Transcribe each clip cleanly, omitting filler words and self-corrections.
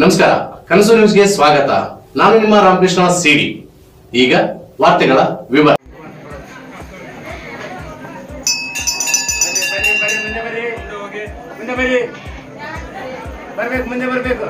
ನಮಸ್ಕಾರ, ಕನಸು ನ್ಯೂಸ್ಗೆ ಸ್ವಾಗತ. ನಾನು ನಿಮ್ಮ ರಾಮಕೃಷ್ಣ ಸಿಡಿ. ಈಗ ವಾರ್ತೆಗಳ ವಿವರ. ಮುಂದೆ ಬರಬೇಕು.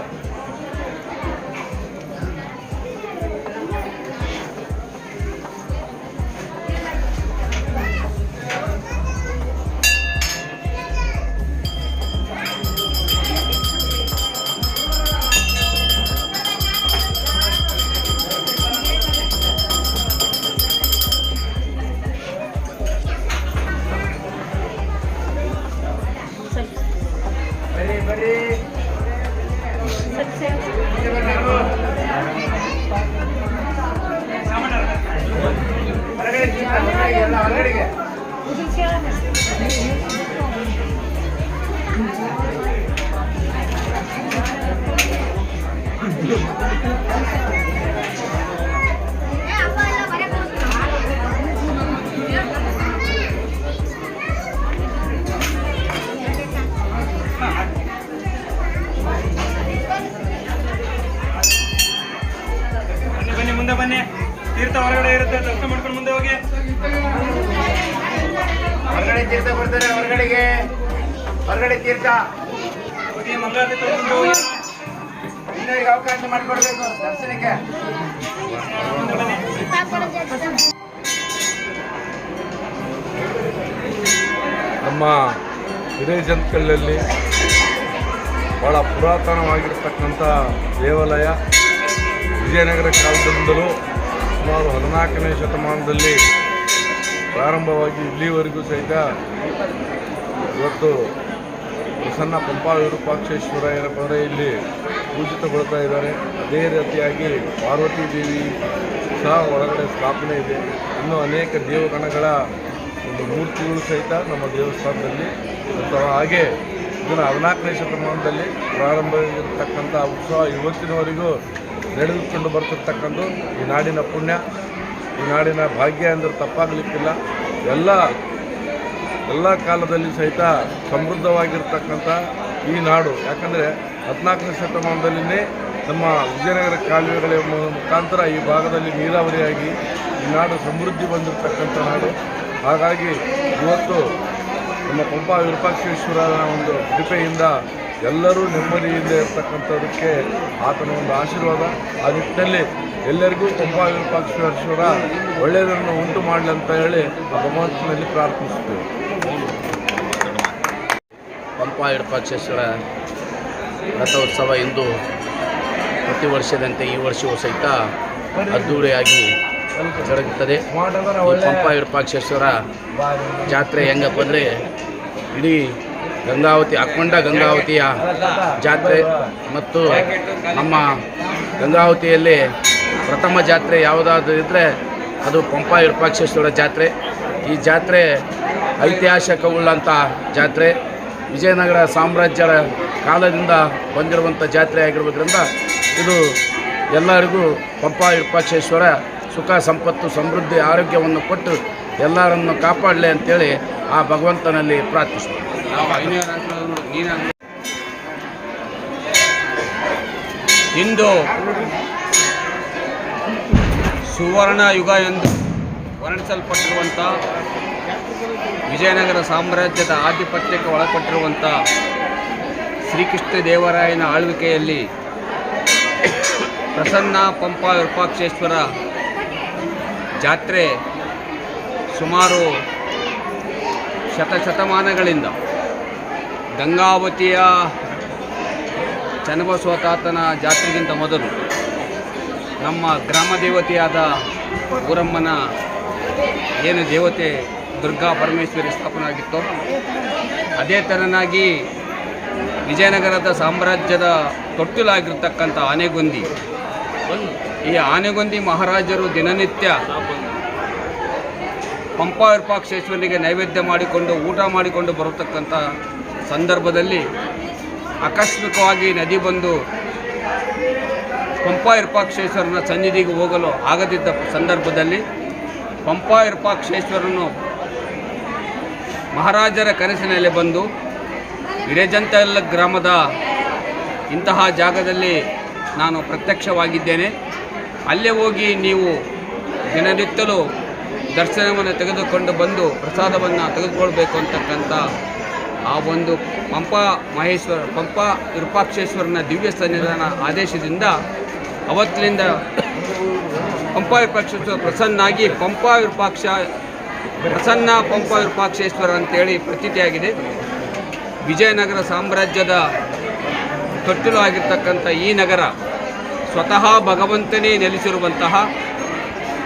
ಮುಂದೆ ಬನ್ನಿ. ತೀರ್ಥ ಹೊರಗಡೆ ಇರುತ್ತೆ, ದರ್ಶನ ಮಾಡ್ಕೊಂಡು ಮುಂದೆ ಹೋಗಿ. ಹೊರಗಡೆ ತೀರ್ಥ ಬರ್ತಾರೆ. ಹೊರಗಡೆ ತೀರ್ಥ ಹೋಗಿ ಮಂಗಳಾರತಿ ತಗೊಂಡು ಹೋಗಿ. ಇನ್ನೊಂದು ಅವಕಾಶ ಮಾಡಿಕೊಡ್ಬೇಕು ದರ್ಶನಕ್ಕೆ. ನಮ್ಮ ಹಿರೇಜಂತಕಲ್ಲಲ್ಲಿ ಬಹಳ ಪುರಾತನವಾಗಿರ್ತಕ್ಕಂಥ ದೇವಾಲಯ ವಿಜಯನಗರ ಕಾಲದಿಂದಲೂ ಸುಮಾರು 14ನೇ ಶತಮಾನದಲ್ಲಿ ಪ್ರಾರಂಭವಾಗಿ ಇಲ್ಲಿವರೆಗೂ ಸಹಿತ ಇವತ್ತು ಪ್ರಸನ್ನ ಪಂಪಾ ವಿರೂಪಾಕ್ಷೇಶ್ವರ ಇಲ್ಲಿ ಪೂಜಿತಗೊಳ್ತಾ ಇದ್ದಾರೆ. ಅದೇ ರೀತಿಯಾಗಿ ಪಾರ್ವತಿ ದೇವಿ ಸಹ ಒಳಗಡೆ ಸ್ಥಾಪನೆ ಇದೆ. ಇನ್ನೂ ಅನೇಕ ದೇವಗಣಗಳ ಒಂದು ಮೂರ್ತಿಗಳು ಸಹಿತ ನಮ್ಮ ದೇವಸ್ಥಾನದಲ್ಲಿ ಇರ್ತವೆ. ಹಾಗೆ ಇದನ್ನು 14ನೇ ಶತಮಾನದಲ್ಲಿ ಪ್ರಾರಂಭವಾಗಿರ್ತಕ್ಕಂಥ ಉತ್ಸವ ಇವತ್ತಿನವರೆಗೂ ನಡೆದುಕೊಂಡು ಬರ್ತಿರ್ತಕ್ಕಂಥ ಈ ನಾಡಿನ ಪುಣ್ಯ, ಈ ನಾಡಿನ ಭಾಗ್ಯ ಅಂದರೆ ತಪ್ಪಾಗಲಿಕ್ಕಿಲ್ಲ. ಎಲ್ಲ ಕಾಲದಲ್ಲಿ ಸಹಿತ ಸಮೃದ್ಧವಾಗಿರ್ತಕ್ಕಂಥ ಈ ನಾಡು, ಯಾಕಂದರೆ 14ನೇ ಶತಮಾನದಲ್ಲಿನೇ ನಮ್ಮ ವಿಜಯನಗರ ಕಾಲುವೆಗಳ ಮುಖಾಂತರ ಈ ಭಾಗದಲ್ಲಿ ನೀರಾವರಿಯಾಗಿ ಈ ನಾಡು ಸಮೃದ್ಧಿ ಬಂದಿರತಕ್ಕಂಥ ನಾಡು. ಹಾಗಾಗಿ ಇವತ್ತು ನಮ್ಮ ಪಂಪಾ ವಿರೂಪಾಕ್ಷೇಶ್ವರನ ಒಂದು ಕೃಪೆಯಿಂದ ಎಲ್ಲರೂ ನೆಮ್ಮದಿಯಿಂದ ಇರ್ತಕ್ಕಂಥದಕ್ಕೆ ಆತನ ಒಂದು ಆಶೀರ್ವಾದ. ಆ ನಿಟ್ಟಿನಲ್ಲಿ ಎಲ್ಲರಿಗೂ ಪಂಪಾ ವಿರೂಪಾಕ್ಷೇಶ್ವರ ಒಳ್ಳೆಯದನ್ನು ಉಂಟು ಮಾಡಲಿ ಅಂತ ಹೇಳಿ ಆ ಭಗವಂತನಲ್ಲಿ ಪ್ರಾರ್ಥಿಸುತ್ತೇವೆ. ಪಂಪಾ ವಿರೂಪಾಕ್ಷೇಶ್ವರ ರಥೋತ್ಸವ ಇಂದು ಪ್ರತಿ ವರ್ಷದಂತೆ ಈ ವರ್ಷವೂ ಸಹಿತ ಅದ್ದೂರಿಯಾಗಿ ಜರುಗುತ್ತದೆ. ಈ ಪಂಪಾ ವಿರೂಪಾಕ್ಷೇಶ್ವರ ಜಾತ್ರೆ ಹೆಂಗಪ್ಪ ಅಂದರೆ ಇಡೀ ಗಂಗಾವತಿ, ಅಖಂಡ ಗಂಗಾವತಿಯ ಜಾತ್ರೆ ಮತ್ತು ನಮ್ಮ ಗಂಗಾವತಿಯಲ್ಲಿ ಪ್ರಥಮ ಜಾತ್ರೆ ಯಾವುದಾದ್ರೂ ಇದ್ದರೆ ಅದು ಪಂಪಾ ವಿರೂಪಾಕ್ಷೇಶ್ವರ ಜಾತ್ರೆ. ಈ ಜಾತ್ರೆ ಐತಿಹಾಸಿಕವುಳ್ಳಂಥ ಜಾತ್ರೆ, ವಿಜಯನಗರ ಸಾಮ್ರಾಜ್ಯದ ಕಾಲದಿಂದ ಬಂದಿರುವಂಥ ಜಾತ್ರೆ ಆಗಿರೋದ್ರಿಂದ ಇದು ಎಲ್ಲರಿಗೂ ಪಂಪಾ ವಿರೂಪಾಕ್ಷೇಶ್ವರ ಸುಖ ಸಂಪತ್ತು ಸಮೃದ್ಧಿ ಆರೋಗ್ಯವನ್ನು ಕೊಟ್ಟು ಎಲ್ಲರನ್ನು ಕಾಪಾಡಲಿ ಅಂತೇಳಿ ಆ ಭಗವಂತನಲ್ಲಿ ಪ್ರಾರ್ಥಿಸ್ತೀವಿ. ಇಂದು ಸುವರ್ಣ ಯುಗ ಎಂದು ವರ್ಣಿಸಲ್ಪಟ್ಟಿರುವಂಥ ವಿಜಯನಗರ ಸಾಮ್ರಾಜ್ಯದ ಆಧಿಪತ್ಯಕ್ಕೆ ಒಳಪಟ್ಟಿರುವಂಥ ಶ್ರೀಕೃಷ್ಣ ದೇವರಾಯನ ಆಳ್ವಿಕೆಯಲ್ಲಿ ಪ್ರಸನ್ನ ಪಂಪಾ ವಿರೂಪಾಕ್ಷೇಶ್ವರ ಜಾತ್ರೆ ಸುಮಾರು ಶತಮಾನಗಳಿಂದ ಗಂಗಾವತಿಯ ಚನ್ನಬಸವ ತಾತನ ಜಾತ್ರೆಗಿಂತ ಮೊದಲು ನಮ್ಮ ಗ್ರಾಮ ದೇವತೆಯಾದ ಊರಮ್ಮನ ಏನು ದೇವತೆ ದುರ್ಗಾ ಪರಮೇಶ್ವರಿ ಸ್ಥಾಪನೆ ಆಗಿತ್ತೋ ಅದೇ ಥರನಾಗಿ ವಿಜಯನಗರದ ಸಾಮ್ರಾಜ್ಯದ ತೊಟ್ಟಿಲಾಗಿರ್ತಕ್ಕಂಥ ಆನೆಗೊಂದಿ, ಈ ಆನೆಗೊಂದಿ ಮಹಾರಾಜರು ದಿನನಿತ್ಯ ಪಂಪಾ ವಿರೂಪಾಕ್ಷೇಶ್ವರನಿಗೆ ನೈವೇದ್ಯ ಮಾಡಿಕೊಂಡು ಊಟ ಮಾಡಿಕೊಂಡು ಬರತಕ್ಕಂಥ ಸಂದರ್ಭದಲ್ಲಿ ಆಕಸ್ಮಿಕವಾಗಿ ನದಿ ಬಂದು ಪಂಪಾ ವಿರೂಪಾಕ್ಷೇಶ್ವರನ ಸನ್ನಿಧಿಗೆ ಹೋಗಲು ಆಗದಿದ್ದ ಸಂದರ್ಭದಲ್ಲಿ ಪಂಪಾ ವಿರೂಪಾಕ್ಷೇಶ್ವರನು ಮಹಾರಾಜರ ಕನಸಿನಲ್ಲಿ ಬಂದು ಹಿರೇಜಂತಕಲ್ ಗ್ರಾಮದ ಇಂತಹ ಜಾಗದಲ್ಲಿ ನಾನು ಪ್ರತ್ಯಕ್ಷವಾಗಿದ್ದೇನೆ. ಅಲ್ಲೇ ಹೋಗಿ ನೀವು ದಿನನಿತ್ಯಲೂ ದರ್ಶನವನ್ನು ತೆಗೆದುಕೊಂಡು ಬಂದು ಪ್ರಸಾದವನ್ನು ತೆಗೆದುಕೊಳ್ಬೇಕು ಅಂತಕ್ಕಂಥ ಆ ಒಂದು ಪಂಪಾ ವಿರೂಪಾಕ್ಷೇಶ್ವರನ ದಿವ್ಯ ಸನ್ನಿಧಾನ ಆದೇಶದಿಂದ ಅವತ್ತಿನಿಂದ ಪಂಪಾ ವಿರೂಪಾಕ್ಷೇಶ್ವರ ಪ್ರಸನ್ನಾಗಿ ಪಂಪಾ ವಿರೂಪಾಕ್ಷೇಶ್ವರ ಅಂತೇಳಿ ಪ್ರತೀತಿಯಾಗಿದೆ. ವಿಜಯನಗರ ಸಾಮ್ರಾಜ್ಯದ ತೊಟ್ಟಿಲು ಆಗಿರ್ತಕ್ಕಂಥ ಈ ನಗರ ಸ್ವತಃ ಭಗವಂತನೇ ನೆಲೆಸಿರುವಂತಹ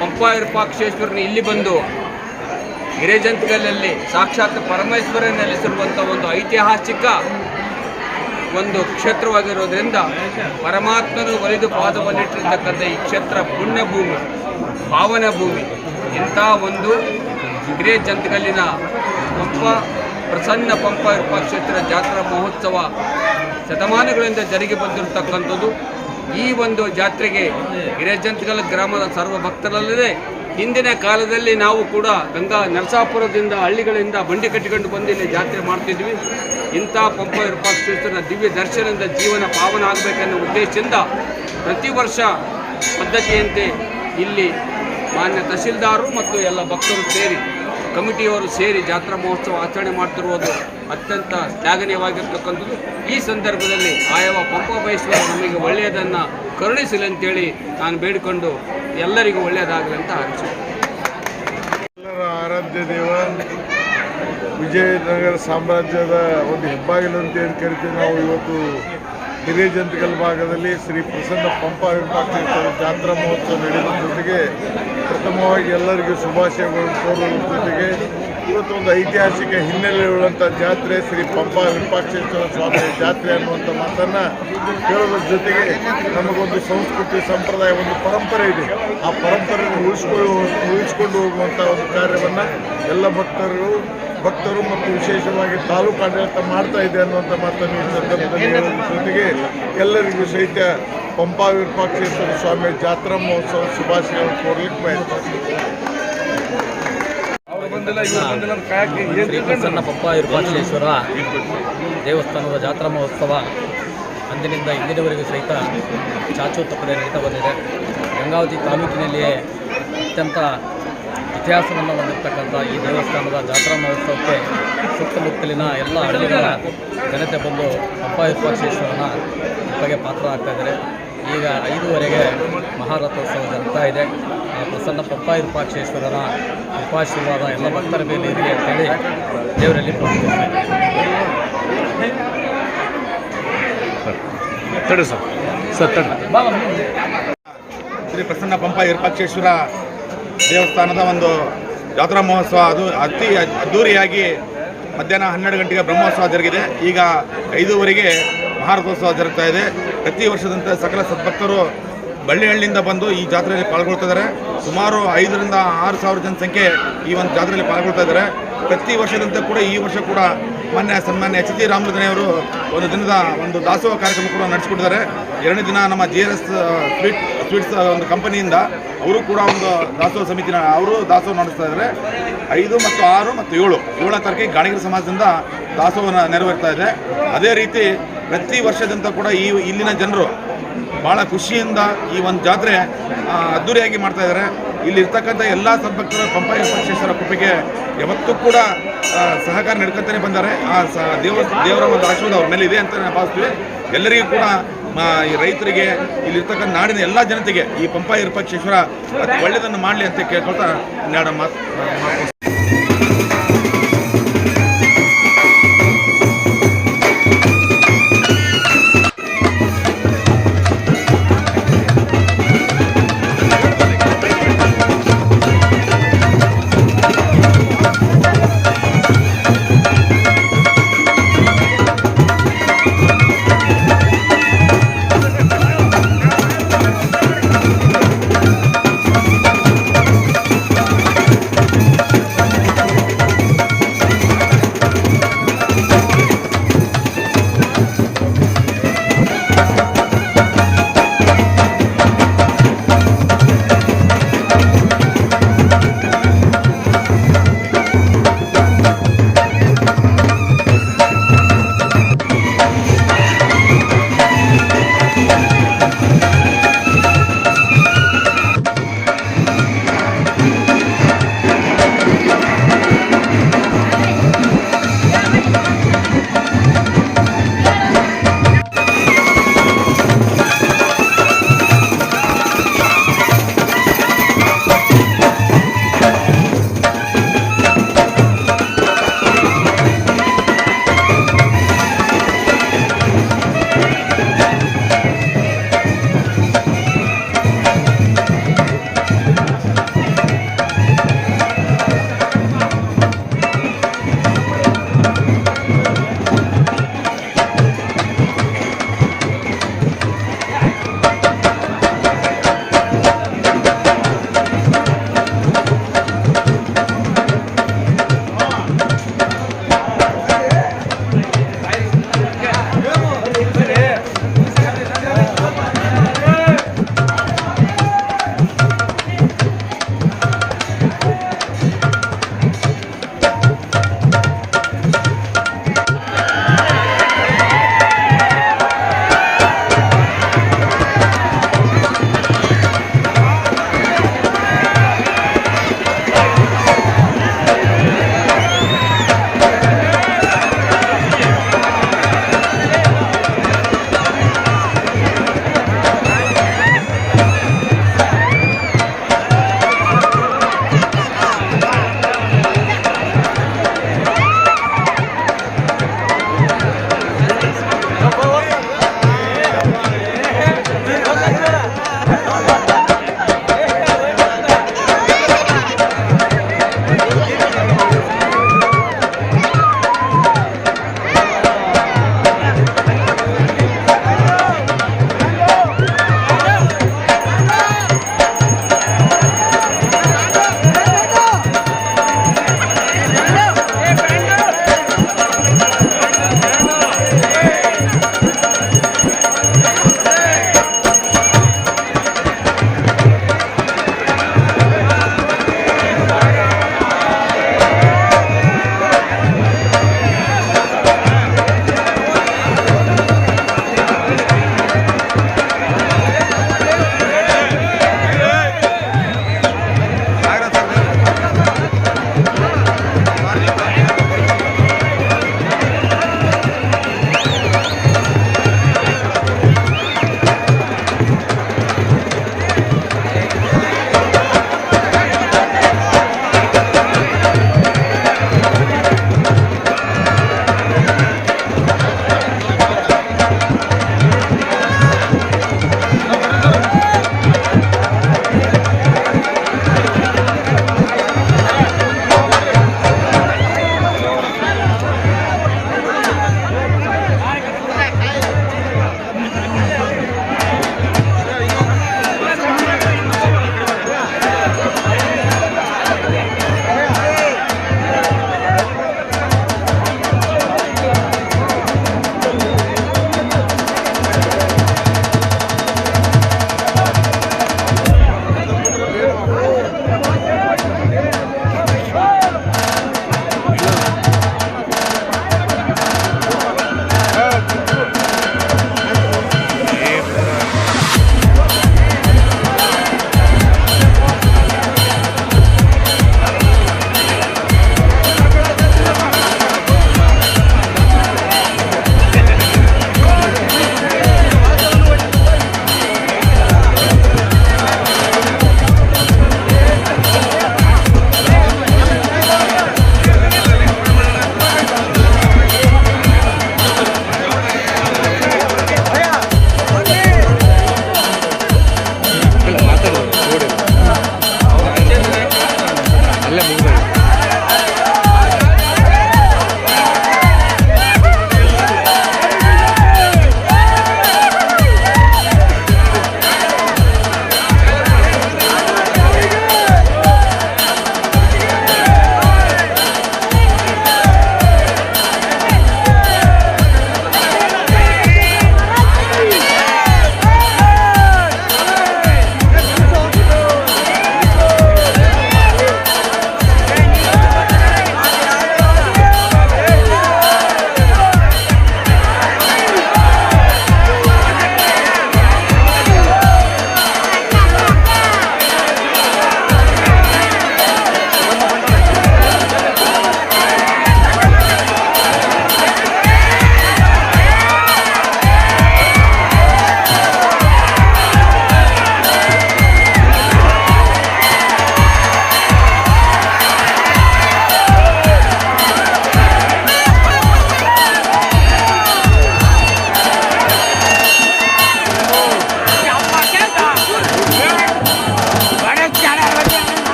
ಪಂಪಾ ವಿರೂಪಾಕ್ಷೇಶ್ವರನ ಇಲ್ಲಿ ಬಂದು ಹಿರೇಜಂತಕಲ್ಲಲ್ಲಿ ಸಾಕ್ಷಾತ್ ಪರಮೇಶ್ವರ ನೆಲೆಸಿರುವಂಥ ಒಂದು ಐತಿಹಾಸಿಕ ಒಂದು ಕ್ಷೇತ್ರವಾಗಿರೋದ್ರಿಂದ ಪರಮಾತ್ಮನು ಒಲಿದು ಪಾದವನ್ನಿಟ್ಟಿರ್ತಕ್ಕಂಥ ಈ ಕ್ಷೇತ್ರ ಪುಣ್ಯಭೂಮಿ, ಪಾವನ ಭೂಮಿ. ಇಂಥ ಒಂದು ಹಿರೇಜಂತಕಲ್ಲಿನ ಪ್ರಸನ್ನ ಪಂಪಾ ವಿರೂಪಾಕ್ಷೇಶ್ವರ ಜಾತ್ರಾ ಮಹೋತ್ಸವ ಶತಮಾನಗಳಿಂದ ಜರುಗಿ ಬಂದಿರತಕ್ಕಂಥದ್ದು. ಈ ಒಂದು ಜಾತ್ರೆಗೆ ಹಿರೇಜಂತಕಲ್ ಗ್ರಾಮದ ಸರ್ವ ಭಕ್ತರಲ್ಲದೆ ಹಿಂದಿನ ಕಾಲದಲ್ಲಿ ನಾವು ಕೂಡ ನರಸಾಪುರದಿಂದ ಹಳ್ಳಿಗಳಿಂದ ಬಂಡಿ ಕಟ್ಟಿಕೊಂಡು ಬಂದು ಇಲ್ಲಿ ಜಾತ್ರೆ ಮಾಡ್ತಿದ್ವಿ. ಇಂಥ ಪಂಪಾ ವಿರೂಪಾಕ್ಷೇಶ್ವರನ ದಿವ್ಯ ದರ್ಶನದಿಂದ ಜೀವನ ಪಾವನ ಆಗಬೇಕೆನ್ನೋ ಉದ್ದೇಶದಿಂದ ಪ್ರತಿ ವರ್ಷ ಪದ್ಧತಿಯಂತೆ ಇಲ್ಲಿ ಮಾನ್ಯ ತಹಶೀಲ್ದಾರರು ಮತ್ತು ಎಲ್ಲ ಭಕ್ತರು ಸೇರಿ ಕಮಿಟಿಯವರು ಸೇರಿ ಜಾತ್ರಾ ಮಹೋತ್ಸವ ಆಚರಣೆ ಮಾಡ್ತಿರುವುದು ಅತ್ಯಂತ ಶ್ಲಾಘನೀಯವಾಗಿರ್ತಕ್ಕಂಥದ್ದು. ಈ ಸಂದರ್ಭದಲ್ಲಿ ಆಯವ ಪಂಪಾಬೈಶ್ವರ ನಮಗೆ ಒಳ್ಳೆಯದನ್ನು ಕರುಣಿಸಲಿ ಅಂತೇಳಿ ನಾನು ಬೇಡಿಕೊಂಡು ಎಲ್ಲರಿಗೂ ಒಳ್ಳೆಯದಾಗಲಿ ಅಂತ ಹಾರೈಸುತ್ತೇನೆ. ಎಲ್ಲರ ಆರಾಧ್ಯ ದೇವ ವಿಜಯನಗರ ಸಾಮ್ರಾಜ್ಯದ ಒಂದು ಹೆಬ್ಬಾಗಿಲು ಅಂತ ಏನು ಕರಿತೀವಿ ನಾವು. ಇವತ್ತು ಹಿರೇಜಂತಕಲ್ ಭಾಗದಲ್ಲಿ ಶ್ರೀ ಪ್ರಸನ್ನ ಪಂಪಾ ವಿರೂಪಾಕ್ಷೇಶ್ವರ ಜಾತ್ರಾ ಮಹೋತ್ಸವ ನಡೆಯುವ ಜೊತೆಗೆ ಪ್ರಥಮವಾಗಿ ಎಲ್ಲರಿಗೂ ಶುಭಾಶಯಗಳನ್ನು ಕೋರುವುದರ ಜೊತೆಗೆ ಇವತ್ತು ಒಂದು ಐತಿಹಾಸಿಕ ಹಿನ್ನೆಲೆ ಉಳ್ಳಂಥ ಜಾತ್ರೆ ಶ್ರೀ ಪಂಪಾ ವಿರೂಪಾಕ್ಷೇಶ್ವರ ಸ್ವಾಮಿ ಜಾತ್ರೆ ಅನ್ನುವಂಥ ಮಾತನ್ನು ಹೇಳೋದ್ರ ಜೊತೆಗೆ ನಮಗೊಂದು ಸಂಸ್ಕೃತಿ, ಸಂಪ್ರದಾಯ, ಒಂದು ಪರಂಪರೆ ಇದೆ. ಆ ಪರಂಪರೆಯನ್ನು ಉಳಿಸ್ಕೊಂಡು ಹೋಗುವಂಥ ಒಂದು ಕಾರ್ಯವನ್ನು ಎಲ್ಲ ಭಕ್ತರು ಮತ್ತು ವಿಶೇಷವಾಗಿ ತಾಲೂಕು ಆಡಳಿತ ಮಾಡ್ತಾ ಇದೆ ಅನ್ನುವಂಥ ಮಾತನ್ನು ಈ ಸಂದರ್ಭದಲ್ಲಿ ಹೇಳೋದ್ರ ಜೊತೆಗೆ ಎಲ್ಲರಿಗೂ ಸಹಿತ ಪಂಪಾ ವಿರೂಪಾಕ್ಷೇಶ್ವರ ಸ್ವಾಮಿ ಜಾತ್ರಾ ಮಹೋತ್ಸವ ಶುಭಾಶಯಗಳನ್ನು ಕೋರ್ಲಿಕ್ಕೆ ಬಯಸ್ತಾರೆ. ಶ್ರೀ ಪ್ರಸನ್ನ ಪಂಪಾ ವಿರೂಪಾಕ್ಷೇಶ್ವರ ದೇವಸ್ಥಾನದ ಜಾತ್ರಾ ಮಹೋತ್ಸವ ಅಂದಿನಿಂದ ಇಂದಿನವರೆಗೂ ಸಹಿತ ಚಾಚು ತಪ್ಪದೆ ನಡೀತಾ ಬಂದಿದೆ. ಗಂಗಾವತಿ ತಾಲೂಕಿನಲ್ಲಿಯೇ ಅತ್ಯಂತ ಇತಿಹಾಸವನ್ನು ಹೊಂದಿರತಕ್ಕಂಥ ಈ ದೇವಸ್ಥಾನದ ಜಾತ್ರಾ ಮಹೋತ್ಸವಕ್ಕೆ ಸುತ್ತಮುತ್ತಲಿನ ಎಲ್ಲ ಹಳ್ಳಿಗಳ ಜನತೆ ಬಂದು ಪಂಪಾ ವಿರೂಪಾಕ್ಷೇಶ್ವರನ ಕೃಪೆಗೆ ಪಾತ್ರರಾಗ್ತಾಯಿದ್ದಾರೆ. ಈಗ 5ವರೆಗೆ ಮಹಾರಥೋತ್ಸವ ಜರುಗ್ತಾ ಇದೆ. ಪ್ರಸನ್ನ ಪಂಪಾ ವಿರೂಪಾಕ್ಷೇಶ್ವರನ ಕೃಪಾಶೀರ್ವಾದ ಎಲ್ಲ ಭಕ್ತರ ಮೇಲೆ ಇರಲಿ ಅಂತೇಳಿ ದೇವರಲ್ಲಿ ಪ್ರಾರ್ಥಿಸ್ತಾ ಇದ್ದೀವಿ. ಶ್ರೀ ಪ್ರಸನ್ನ ಪಂಪಾ ವಿರೂಪಾಕ್ಷೇಶ್ವರ ದೇವಸ್ಥಾನದ ಒಂದು ಜಾತ್ರಾ ಮಹೋತ್ಸವ ಅದು ಅತಿ ಅದ್ದೂರಿಯಾಗಿ ಮಧ್ಯಾಹ್ನ 12 ಗಂಟೆಗೆ ಬ್ರಹ್ಮೋತ್ಸವ ಜರುಗಿದೆ. ಈಗ 5ವರೆಗೆ ಮಹಾರಥೋತ್ಸವ ಜರುಗ್ತಾ ಇದೆ. ಪ್ರತಿ ವರ್ಷದಂತೆ ಸಕಲ ಸದ್ಭಕ್ತರು ಬಳ್ಳಿಹಳ್ಳಿಯಿಂದ ಬಂದು ಈ ಜಾತ್ರೆಯಲ್ಲಿ ಪಾಲ್ಗೊಳ್ತಿದ್ದಾರೆ. ಸುಮಾರು 5,000 ರಿಂದ 6,000 ಜನಸಂಖ್ಯೆ ಈ ಒಂದು ಜಾತ್ರೆಯಲ್ಲಿ ಪಾಲ್ಗೊಳ್ತಾ ಇದ್ದಾರೆ. ಪ್ರತಿ ವರ್ಷದಂತೆ ಕೂಡ ಈ ವರ್ಷ ಕೂಡ ಸನ್ಮಾನ್ಯ ಎಚ್ ಜಿ ರಾಮಲುಧನೆಯವರು ಒಂದು ದಿನದ ಒಂದು ದಾಸೋಹ ಕಾರ್ಯಕ್ರಮ ಕೂಡ ನಡೆಸಿಕೊಟ್ಟಿದ್ದಾರೆ. 2ನೇ ದಿನ ನಮ್ಮ JRS ಸ್ವೀಟ್ಸ್ ಒಂದು ಕಂಪನಿಯಿಂದ ಅವರು ಕೂಡ ಒಂದು ದಾಸೋಹ ಸಮಿತಿನ ಅವರು ದಾಸೋಹ ನಡೆಸ್ತಾ ಇದ್ದಾರೆ. 5 ಮತ್ತು 6 ಮತ್ತು 7ನೇ ತಾರೀಕಿಗೆ ಗಾಣಿಗರ ಸಮಾಜದಿಂದ ದಾಸೋಹ ನೆರವೇರ್ತಾ ಇದೆ. ಅದೇ ರೀತಿ ಪ್ರತಿ ವರ್ಷದಂತ ಕೂಡ ಇಲ್ಲಿನ ಜನರು ಭಾಳ ಖುಷಿಯಿಂದ ಈ ಒಂದು ಜಾತ್ರೆ ಅದ್ದೂರಿಯಾಗಿ ಮಾಡ್ತಾ ಇದ್ದಾರೆ. ಇಲ್ಲಿರ್ತಕ್ಕಂಥ ಎಲ್ಲ ಸದ್ಭಕ್ತರು ಪಂಪಾ ವಿರೂಪಾಕ್ಷೇಶ್ವರ ಕೃಪೆಗೆ ಯಾವತ್ತೂ ಕೂಡ ಸಹಕಾರ ನೀಡ್ಕೊತಾನೆ ಬಂದ್ದಾರೆ. ಆ ದೇವರ ಒಂದು ಆಶೀರ್ವಾದ ಅವ್ರ ಮೇಲೆ ಇದೆ ಅಂತ ನಾವು ಭಾವಿಸ್ತೀವಿ. ಎಲ್ಲರಿಗೂ ಕೂಡ ಈ ರೈತರಿಗೆ ಇಲ್ಲಿರ್ತಕ್ಕಂಥ ನಾಡಿನ ಎಲ್ಲ ಜನತೆಗೆ ಈ ಪಂಪಾ ವಿರೂಪಾಕ್ಷೇಶ್ವರ ಒಳ್ಳೆಯದನ್ನು ಮಾಡಲಿ ಅಂತ ಕೇಳ್ಕೊಳ್ತಾ ಮಾತು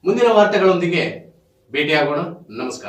ಮುಂದಿನ ವಾರ್ತೆಗಳೊಂದಿಗೆ ಭೇಟಿಯಾಗೋಣ. ನಮಸ್ಕಾರ.